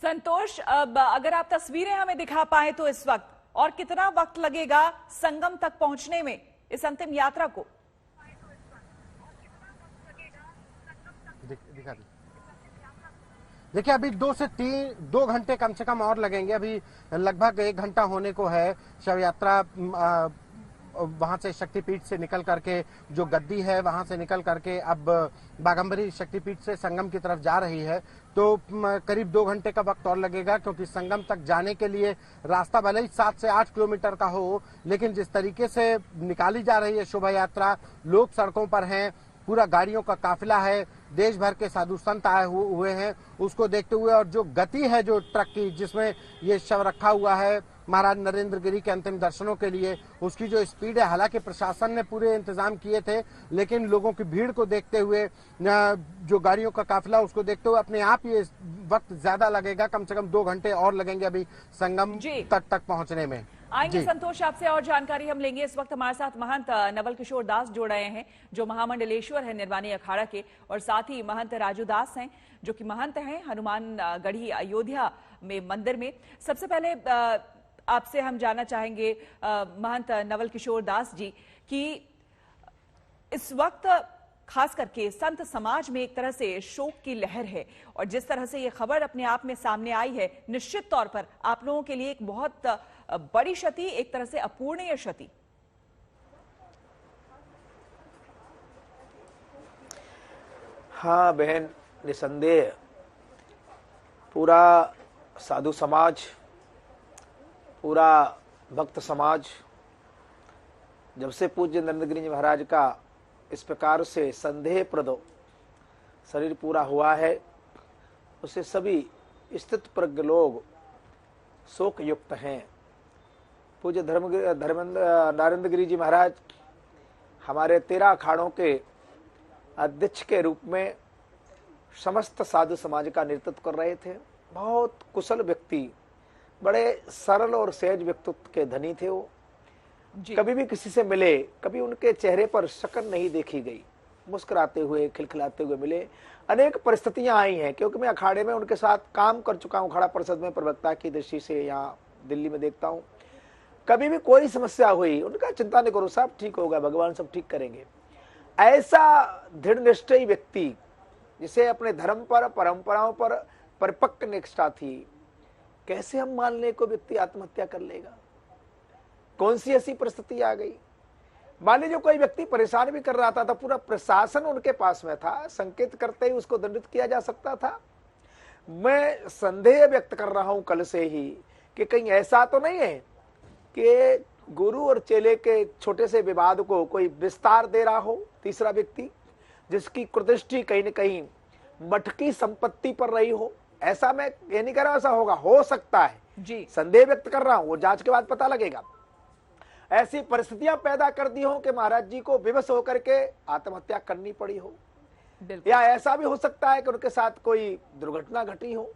संतोष, अब अगर आप तस्वीरें हमें दिखा पाए तो इस वक्त और कितना वक्त लगेगा संगम तक पहुंचने में इस अंतिम यात्रा को? दिखा दी। देखिए, अभी 2 घंटे कम से कम और लगेंगे। अभी लगभग 1 घंटा होने को है। शव यात्रा वहां से शक्तिपीठ से निकल करके, जो गद्दी है वहां से निकल करके अब बाघंबरी शक्तिपीठ से संगम की तरफ जा रही है। तो करीब 2 घंटे का वक्त और लगेगा, क्योंकि संगम तक जाने के लिए रास्ता भले ही 7 से 8 किलोमीटर का हो, लेकिन जिस तरीके से निकाली जा रही है शोभा यात्रा, लोग सड़कों पर हैं, पूरा गाड़ियों का काफिला है, देश भर के साधु संत आए हुए हैं, उसको देखते हुए और जो गति है जो ट्रक की जिसमें ये शव रखा हुआ है महाराज नरेंद्र गिरी के अंतिम दर्शनों के लिए, उसकी जो स्पीड है, हालांकि प्रशासन ने पूरे इंतजाम किए थे, लेकिन लोगों की भीड़ को देखते हुए, जो गाड़ियों का काफिला उसको देखते हुए अपने आप ये वक्त ज्यादा लगेगा। कम से कम 2 घंटे और लगेंगे अभी संगम तट तक पहुंचने में। आएंगे संतोष, आपसे और जानकारी हम लेंगे। इस वक्त हमारे साथ महंत नवल किशोर दास जुड़ रहे हैं, जो महामंडलेश्वर है निर्वाणी अखाड़ा के, और साथ ही महंत राजू दास हैं, जो कि महंत हैं हनुमान गढ़ी अयोध्या में मंदिर में। सबसे पहले आपसे हम जानना चाहेंगे महंत नवल किशोर दास जी कि इस वक्त खास करके संत समाज में एक तरह से शोक की लहर है, और जिस तरह से ये खबर अपने आप में सामने आई है, निश्चित तौर पर आप लोगों के लिए एक बहुत बड़ी क्षति, एक तरह से अपूरणीय क्षति। हाँ बहन, निसंदेह पूरा साधु समाज, पूरा भक्त समाज, जब से पूज्य नरेंद्र गिरी जी महाराज का इस प्रकार से संदेह प्रद शरीर पूरा हुआ है, उसे सभी स्थित प्रज्ञ लोग शोक युक्त हैं। पूज्य नरेंद्र गिरी जी महाराज हमारे 13 अखाड़ों के अध्यक्ष के रूप में समस्त साधु समाज का नेतृत्व कर रहे थे। बहुत कुशल व्यक्ति, बड़े सरल और सहज व्यक्तित्व के धनी थे वो। कभी भी किसी से मिले, कभी उनके चेहरे पर शकन नहीं देखी गई, मुस्कुराते हुए खिलखिलाते हुए मिले। अनेक परिस्थितियां आई हैं, क्योंकि मैं अखाड़े में उनके साथ काम कर चुका हूं, अखाड़ा परिषद में प्रवक्ता की दृष्टि से यहाँ दिल्ली में देखता हूं। कभी भी कोई समस्या हुई, उनका चिंता नहीं करो, सब ठीक होगा, भगवान सब ठीक करेंगे। ऐसा दृढ़ निश्चयी व्यक्ति, जिसे अपने धर्म पर, परंपराओं पर परिपक्व निष्ठा थी, कैसे हम मान लें को व्यक्ति आत्महत्या कर लेगा? कौन सी ऐसी परिस्थिति आ गई? मान लीजिए कोई व्यक्ति परेशान भी कर रहा था, तो पूरा प्रशासन उनके पास में था, संकेत करते ही उसको दंडित किया जा सकता था। मैं संदेह व्यक्त कर रहा हूं कल से ही कि कहीं ऐसा तो नहीं है कि गुरु और चेले के छोटे से विवाद को कोई विस्तार दे रहा हो तीसरा व्यक्ति, जिसकी कुदृष्टि कहीं न कहीं मठ की संपत्ति पर रही हो। ऐसा मैं ये नहीं कह रहा ऐसा होगा, हो सकता है जी, संदेह व्यक्त कर रहा हूं, वो जांच के बाद पता लगेगा। ऐसी परिस्थितियां पैदा कर दी हो कि महाराज जी को विवश होकर के आत्महत्या करनी पड़ी हो, या ऐसा भी हो सकता है कि उनके साथ कोई दुर्घटना घटी हो।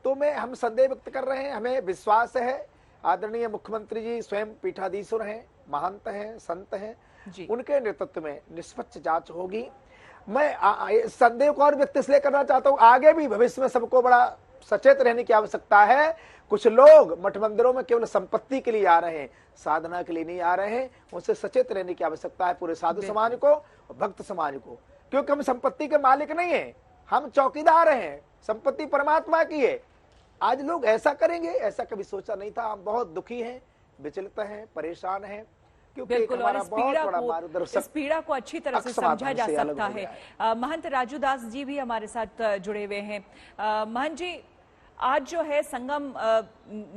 तो हम संदेह व्यक्त कर रहे हैं। हमें विश्वास है आदरणीय मुख्यमंत्री जी स्वयं पीठाधीश्वर हैं, महंत हैं, संत हैं, उनके नेतृत्व में निष्पक्ष जांच होगी। मैं संदेह को और व्यक्त इसलिए करना चाहता हूं, आगे भी भविष्य में सबको बड़ा सचेत रहने की आवश्यकता है। कुछ लोग मठ मंदिरों में केवल संपत्ति के लिए आ रहे हैं, साधना के लिए नहीं आ रहे हैं। उनसे सचेत रहने की आवश्यकता है पूरे साधु समाज को और भक्त समाज को, क्योंकि हम संपत्ति के मालिक नहीं है, हम चौकीदार हैं, संपत्ति परमात्मा की है। आज लोग ऐसा करेंगे, ऐसा कभी सोचा नहीं था। हम बहुत दुखी हैं, विचलित हैं, परेशान हैं, बिल्कुल, और इस पीड़ा को अच्छी तरह से समझा जा सकता है। महंत राजू दास जी भी हमारे साथ जुड़े हुए हैं। महंत जी, आज जो है संगम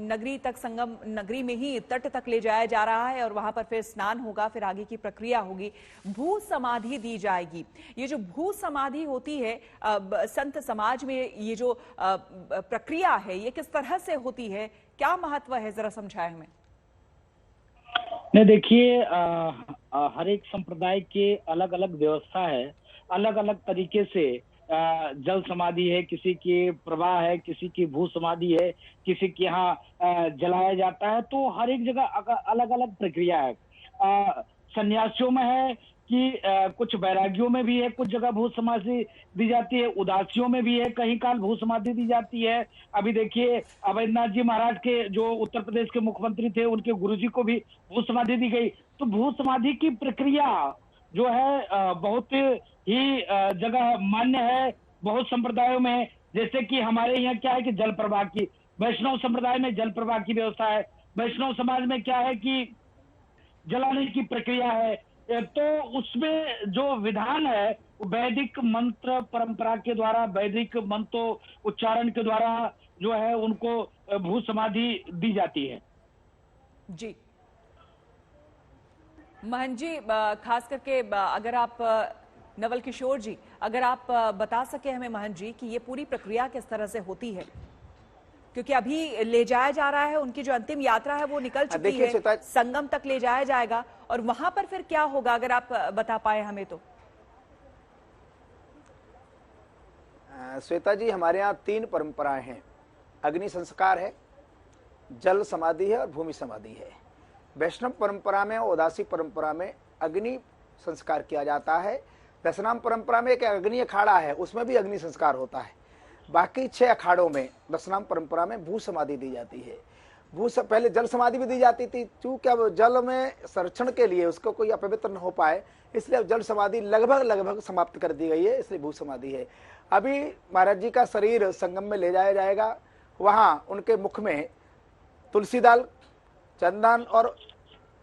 नगरी तक, संगम नगरी में ही तट तक ले जाया जा रहा है, और वहां पर फिर स्नान होगा, फिर आगे की प्रक्रिया होगी, भू समाधि दी जाएगी। ये जो भू समाधि होती है संत समाज में, ये जो प्रक्रिया है, ये किस तरह से होती है, क्या महत्व है, जरा समझाएं हमें। नहीं, देखिए, हर एक संप्रदाय के अलग अलग व्यवस्था है, अलग अलग तरीके से जल समाधि है, किसी की प्रवाह है, किसी की भू समाधि है, किसी के यहाँ जलाया जाता है। तो हर एक जगह अलग अलग प्रक्रिया है। सन्यासियों में है कि कुछ बैरागियों में भी है, कुछ जगह भू समाधि दी जाती है, उदासियों में भी है, कहीं काल भू समाधि दी जाती है। अभी देखिए अवैधनाथ जी महाराज के जो उत्तर प्रदेश के मुख्यमंत्री थे, उनके गुरुजी को भी भू समाधि दी गई। तो भू समाधि की प्रक्रिया जो है बहुत ही जगह मान्य है बहुत संप्रदायों में। जैसे कि हमारे यहाँ क्या है कि जल प्रवाह की, वैष्णव संप्रदाय में जल प्रवाह की व्यवस्था है। वैष्णव समाज में क्या है कि जलाने की प्रक्रिया है। तो उसमें जो विधान है वो वैदिक मंत्र परंपरा के द्वारा, वैदिक मंत्रों उच्चारण के द्वारा जो है उनको भू समाधि दी जाती है। जी महंत जी, खास करके अगर आप नवल किशोर जी, अगर आप बता सके हमें महंत जी कि ये पूरी प्रक्रिया किस तरह से होती है, क्योंकि अभी ले जाया जा रहा है, उनकी जो अंतिम यात्रा है वो निकल चुकी है, संगम तक ले जाया जाएगा और वहां पर फिर क्या होगा, अगर आप बता पाए हमें तो। श्वेता जी, हमारे यहाँ 3 परंपराएं हैं। अग्नि संस्कार है, जल समाधि है और भूमि समाधि है। वैष्णव परंपरा में, उदासी परंपरा में अग्नि संस्कार किया जाता है। दशनाम परंपरा में एक अग्नि अखाड़ा है, उसमें भी अग्नि संस्कार होता है। बाकी 6 अखाड़ों में दशनाम परंपरा में भू समाधि दी जाती है। पहले जल समाधि भी दी जाती थी, चूंकि अब जल में संरक्षण के लिए उसको कोई अपवित्र न हो पाए, इसलिए अब जल समाधि लगभग समाप्त कर दी गई है, इसलिए भू समाधि है। अभी महाराज जी का शरीर संगम में ले जाया जाएगा, वहां उनके मुख में तुलसी दल, चंदन और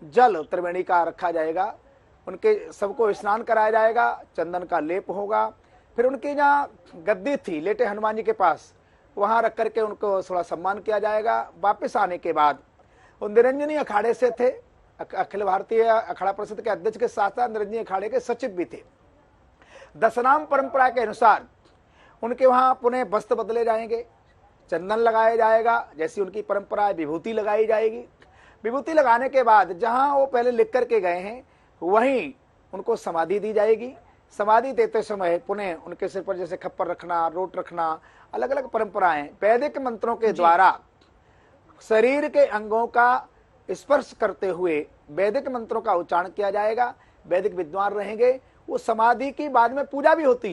जल त्रिवेणी का रखा जाएगा। उनके सबको स्नान कराया जाएगा, चंदन का लेप होगा। फिर उनकी जहाँ गद्दी थी लेटे हनुमान जी के पास, वहां रख करके उनको थोड़ा सम्मान किया जाएगा। वापस आने के बाद वो निरंजनी अखाड़े से थे, अखिल भारतीय अखाड़ा परिषद के अध्यक्ष के साथ साथ निरंजनी अखाड़े के सचिव भी थे। दशनाम परंपरा के अनुसार उनके वहां पुनः वस्त्र बदले जाएंगे, चंदन लगाया जाएगा, जैसी उनकी परंपरा है विभूति लगाई जाएगी। विभूति लगाने के बाद जहां वो पहले लिख करके गए हैं वहीं उनको समाधि दी जाएगी। समाधि देते समय पुनः उनके सिर पर जैसे खप्पर रखना, रोट रखना, अलग अलग परंपराएं वैदिक मंत्रों के द्वारा शरीर के अंगों का स्पर्श करते हुए वैदिक मंत्रों का उच्चारण किया जाएगा। वैदिक विद्वान रहेंगे। वो समाधि की बाद में पूजा भी होती है।